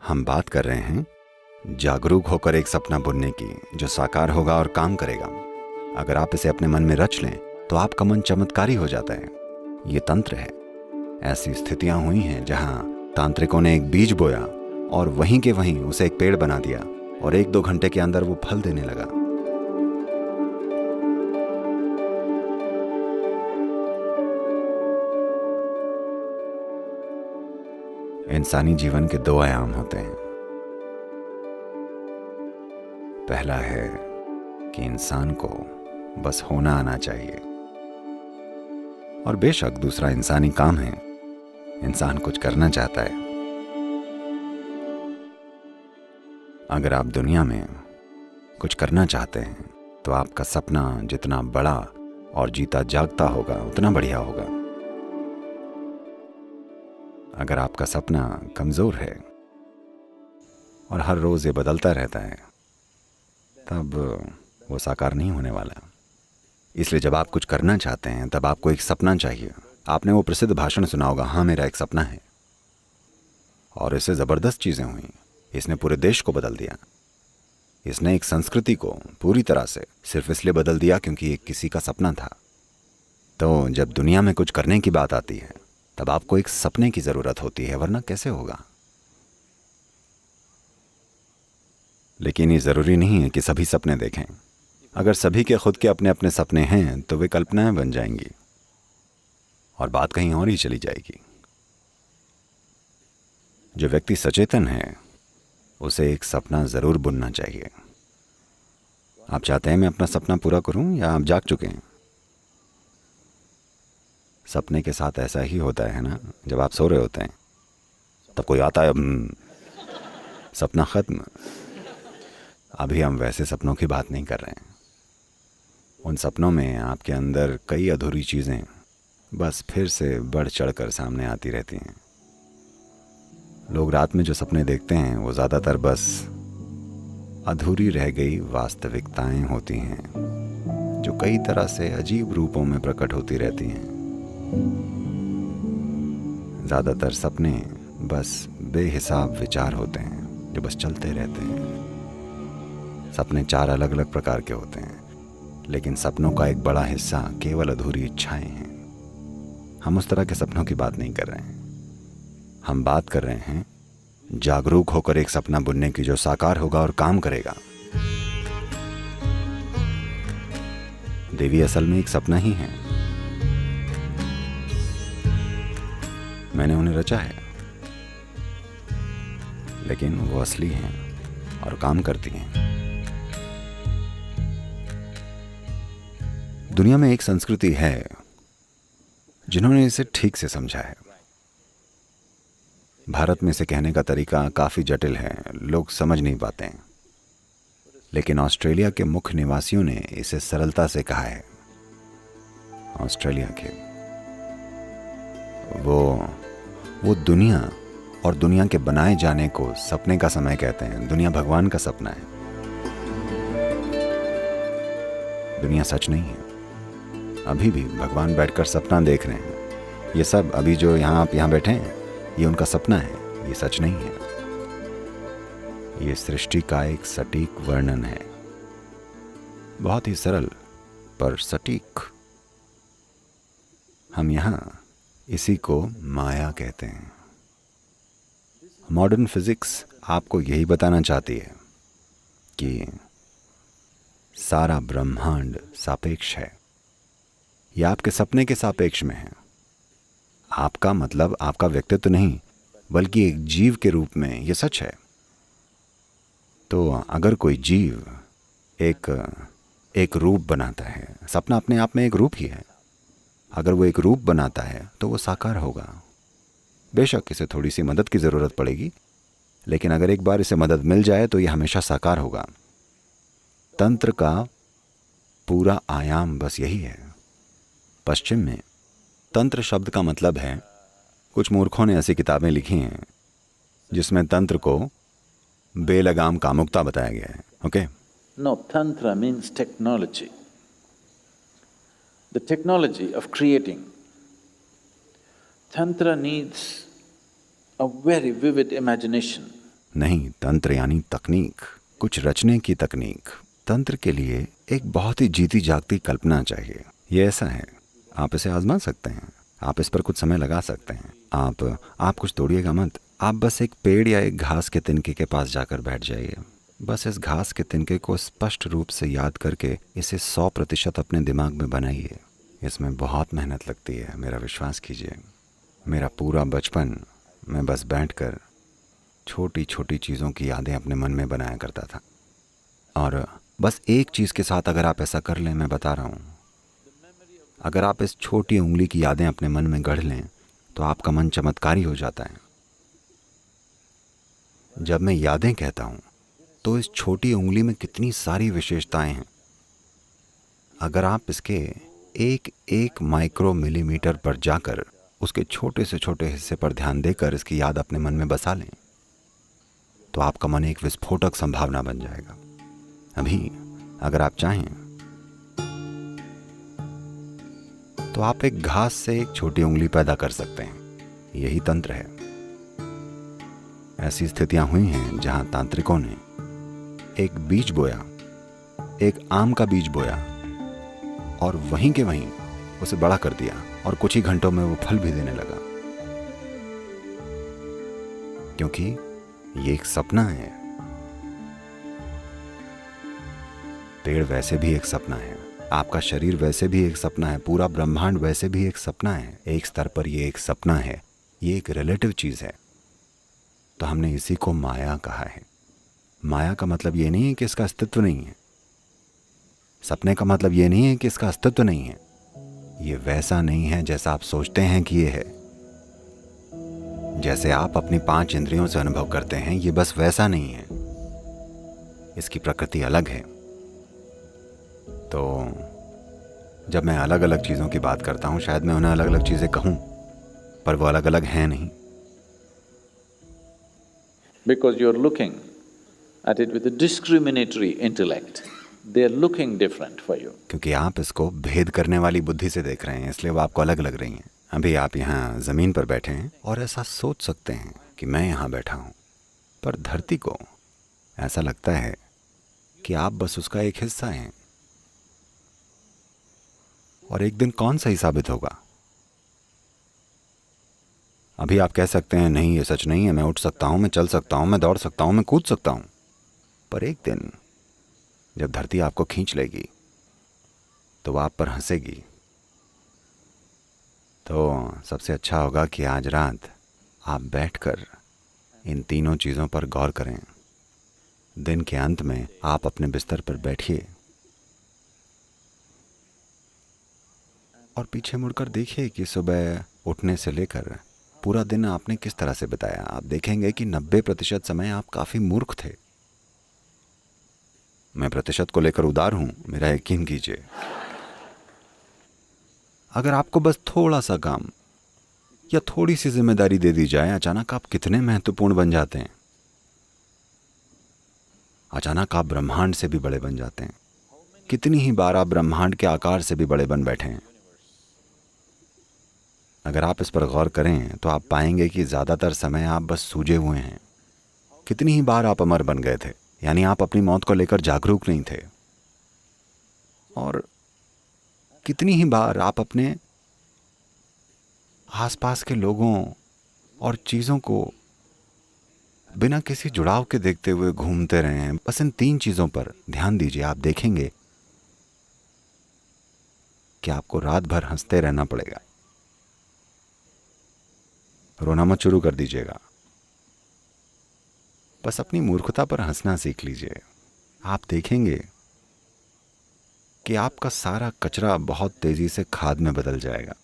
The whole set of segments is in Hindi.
हम बात कर रहे हैं जागरूक होकर एक सपना बुनने की जो साकार होगा और काम करेगा। अगर आप इसे अपने मन में रच लें तो आपका मन चमत्कारी हो जाता है। ये तंत्र है। ऐसी स्थितियां हुई हैं जहां तांत्रिकों ने एक बीज बोया और वहीं के वहीं उसे एक पेड़ बना दिया और 1-2 घंटे के अंदर वो फल देने लगा। इंसानी जीवन के 2 आयाम होते हैं। पहला है कि इंसान को बस होना आना चाहिए, और बेशक दूसरा इंसानी काम है, इंसान कुछ करना चाहता है। अगर आप दुनिया में कुछ करना चाहते हैं तो आपका सपना जितना बड़ा और जीता जागता होगा उतना बढ़िया होगा। अगर आपका सपना कमजोर है और हर रोज ये बदलता रहता है तब वो साकार नहीं होने वाला। इसलिए जब आप कुछ करना चाहते हैं तब आपको एक सपना चाहिए। आपने वो प्रसिद्ध भाषण सुना होगा, हाँ मेरा एक सपना है, और इससे जबरदस्त चीजें हुई। इसने पूरे देश को बदल दिया। इसने एक संस्कृति को पूरी तरह से सिर्फ इसलिए बदल दिया क्योंकि ये किसी का सपना था। तो जब दुनिया में कुछ करने की बात आती है तब आपको एक सपने की जरूरत होती है, वरना कैसे होगा। लेकिन ये जरूरी नहीं है कि सभी सपने देखें। अगर सभी के खुद के अपने अपने सपने हैं तो वे कल्पनाएं बन जाएंगी और बात कहीं और ही चली जाएगी। जो व्यक्ति सचेतन है उसे एक सपना जरूर बुनना चाहिए। आप चाहते हैं मैं अपना सपना पूरा करूं या आप जाग चुके हैं? सपने के साथ ऐसा ही होता है ना, जब आप सो रहे होते हैं तब कोई आता है, सपना खत्म। अभी हम वैसे सपनों की बात नहीं कर रहे हैं। उन सपनों में आपके अंदर कई अधूरी चीजें बस फिर से बढ़ चढ़कर सामने आती रहती हैं। लोग रात में जो सपने देखते हैं वो ज्यादातर बस अधूरी रह गई वास्तविकताएं होती हैं जो कई तरह से अजीब रूपों में प्रकट होती रहती हैं। ज्यादातर सपने बस बेहिसाब विचार होते हैं जो बस चलते रहते हैं। सपने 4 अलग अलग प्रकार के होते हैं, लेकिन सपनों का एक बड़ा हिस्सा केवल अधूरी इच्छाएं हैं। हम उस तरह के सपनों की बात नहीं कर रहे हैं। हम बात कर रहे हैं जागरूक होकर एक सपना बुनने की जो साकार होगा और काम करेगा। देवी असल में एक सपना ही है। मैंने उन्हें रचा है, लेकिन वो असली हैं और काम करती हैं। दुनिया में एक संस्कृति है जिन्होंने इसे ठीक से समझा है। भारत में इसे कहने का तरीका काफी जटिल है, लोग समझ नहीं पाते हैं। लेकिन ऑस्ट्रेलिया के मुख्य निवासियों ने इसे सरलता से कहा है। ऑस्ट्रेलिया के वो दुनिया और दुनिया के बनाए जाने को सपने का समय कहते हैं। दुनिया भगवान का सपना है। दुनिया सच नहीं है। अभी भी भगवान बैठकर सपना देख रहे हैं। ये सब अभी जो आप यहाँ बैठे हैं ये उनका सपना है, ये सच नहीं है। ये सृष्टि का एक सटीक वर्णन है, बहुत ही सरल पर सटीक। हम यहाँ इसी को माया कहते हैं। मॉडर्न फिजिक्स आपको यही बताना चाहती है कि सारा ब्रह्मांड सापेक्ष है। यह आपके सपने के सापेक्ष में है। आपका मतलब आपका व्यक्तित्व नहीं, बल्कि एक जीव के रूप में यह सच है। तो अगर कोई जीव एक रूप बनाता है, सपना अपने आप में एक रूप ही है। अगर वो एक रूप बनाता है तो वो साकार होगा। बेशक इसे थोड़ी सी मदद की जरूरत पड़ेगी, लेकिन अगर एक बार इसे मदद मिल जाए तो यह हमेशा साकार होगा। तंत्र का पूरा आयाम बस यही है। पश्चिम में तंत्र शब्द का मतलब है, कुछ मूर्खों ने ऐसी किताबें लिखी हैं जिसमें तंत्र को बेलगाम कामुकता बताया गया है। Okay? No, Tantra means technology. The technology of creating. Tantra needs a very vivid imagination. नहीं, तंत्र यानी तकनीक, कुछ रचने की तकनीक। तंत्र के लिए एक बहुत ही जीती जागती कल्पना चाहिए। ये ऐसा है, आप इसे आजमा सकते हैं, आप इस पर कुछ समय लगा सकते हैं। आप कुछ तोड़िएगा मत, आप बस एक पेड़ या एक घास के तिनके के पास जाकर बैठ जाइए। बस इस घास के तिनके को स्पष्ट रूप से याद करके इसे 100% अपने दिमाग में बनाइए। इसमें बहुत मेहनत लगती है, मेरा विश्वास कीजिए। मेरा पूरा बचपन मैं बस बैठकर छोटी छोटी चीज़ों की यादें अपने मन में बनाया करता था। और बस एक चीज़ के साथ अगर आप ऐसा कर लें, मैं बता रहा हूँ, अगर आप इस छोटी उंगली की यादें अपने मन में गढ़ लें तो आपका मन चमत्कारी हो जाता है। जब मैं यादें कहता हूँ तो इस छोटी उंगली में कितनी सारी विशेषताएं हैं। अगर आप इसके एक एक माइक्रो मिलीमीटर पर जाकर उसके छोटे से छोटे हिस्से पर ध्यान देकर इसकी याद अपने मन में बसा लें तो आपका मन एक विस्फोटक संभावना बन जाएगा। अभी अगर आप चाहें तो आप एक घास से एक छोटी उंगली पैदा कर सकते हैं। यही तंत्र है। ऐसी स्थितियां हुई हैं जहां तांत्रिकों ने एक बीज बोया, एक आम का बीज बोया और वहीं के वहीं उसे बड़ा कर दिया और कुछ ही घंटों में वो फल भी देने लगा, क्योंकि ये एक सपना है। पेड़ वैसे भी एक सपना है, आपका शरीर वैसे भी एक सपना है, पूरा ब्रह्मांड वैसे भी एक सपना है। एक स्तर पर ये एक सपना है, ये एक रिलेटिव चीज है। तो हमने इसी को माया कहा है। माया का मतलब ये नहीं है कि इसका अस्तित्व नहीं है। सपने का मतलब ये नहीं है कि इसका अस्तित्व नहीं है। ये वैसा नहीं है जैसा आप सोचते हैं कि ये है। जैसे आप अपनी 5 इंद्रियों से अनुभव करते हैं, ये बस वैसा नहीं है। इसकी प्रकृति अलग है। तो जब मैं अलग अलग चीज़ों की बात करता हूँ, शायद मैं उन्हें अलग अलग चीज़ें कहूँ, पर वो अलग अलग हैं नहीं। Because you're looking at it with a discriminatory intellect, they're looking different for you. क्योंकि आप इसको भेद करने वाली बुद्धि से देख रहे हैं, इसलिए वो आपको अलग लग रही हैं। अभी आप यहाँ ज़मीन पर बैठे हैं और ऐसा सोच सकते हैं कि मैं यहाँ बैठा हूँ, पर धरती को ऐसा लगता है कि आप बस उसका एक हिस्सा हैं। और एक दिन कौन सही साबित होगा? अभी आप कह सकते हैं नहीं, ये सच नहीं है, मैं उठ सकता हूँ, मैं चल सकता हूँ, मैं दौड़ सकता हूँ, मैं कूद सकता हूँ। पर एक दिन जब धरती आपको खींच लेगी तो वो आप पर हंसेगी। तो सबसे अच्छा होगा कि आज रात आप बैठकर इन तीनों चीज़ों पर गौर करें। दिन के अंत में आप अपने बिस्तर पर बैठिए और पीछे मुड़कर देखिए कि सुबह उठने से लेकर पूरा दिन आपने किस तरह से बिताया। आप देखेंगे कि 90% समय आप काफ़ी मूर्ख थे। मैं प्रतिशत को लेकर उदार हूं, मेरा यकीन कीजिए। अगर आपको बस थोड़ा सा काम या थोड़ी सी जिम्मेदारी दे दी जाए, अचानक आप कितने महत्वपूर्ण बन जाते हैं। अचानक आप ब्रह्मांड से भी बड़े बन जाते हैं। कितनी ही बार आप ब्रह्मांड के आकार से भी बड़े बन बैठे हैं। अगर आप इस पर गौर करें तो आप पाएंगे कि ज़्यादातर समय आप बस सूझे हुए हैं। कितनी ही बार आप अमर बन गए थे, यानी आप अपनी मौत को लेकर जागरूक नहीं थे। और कितनी ही बार आप अपने आसपास के लोगों और चीज़ों को बिना किसी जुड़ाव के देखते हुए घूमते रहे हैं। बस इन 3 चीज़ों पर ध्यान दीजिए, आप देखेंगे कि आपको रात भर हंसते रहना पड़ेगा। रोना मत शुरू कर दीजिएगा, बस अपनी मूर्खता पर हंसना सीख लीजिए। आप देखेंगे कि आपका सारा कचरा बहुत तेजी से खाद में बदल जाएगा।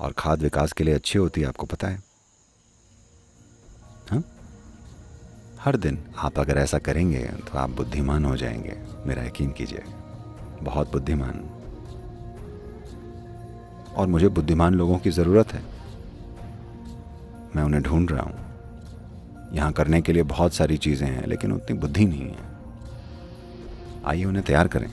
और खाद विकास के लिए अच्छी होती है, आपको पता है। हाँ, हर दिन आप अगर ऐसा करेंगे तो आप बुद्धिमान हो जाएंगे, मेरा यकीन कीजिए, बहुत बुद्धिमान। और मुझे बुद्धिमान लोगों की ज़रूरत है, मैं उन्हें ढूंढ रहा हूँ। यहाँ करने के लिए बहुत सारी चीज़ें हैं, लेकिन उतनी बुद्धि नहीं है। आइए उन्हें तैयार करें।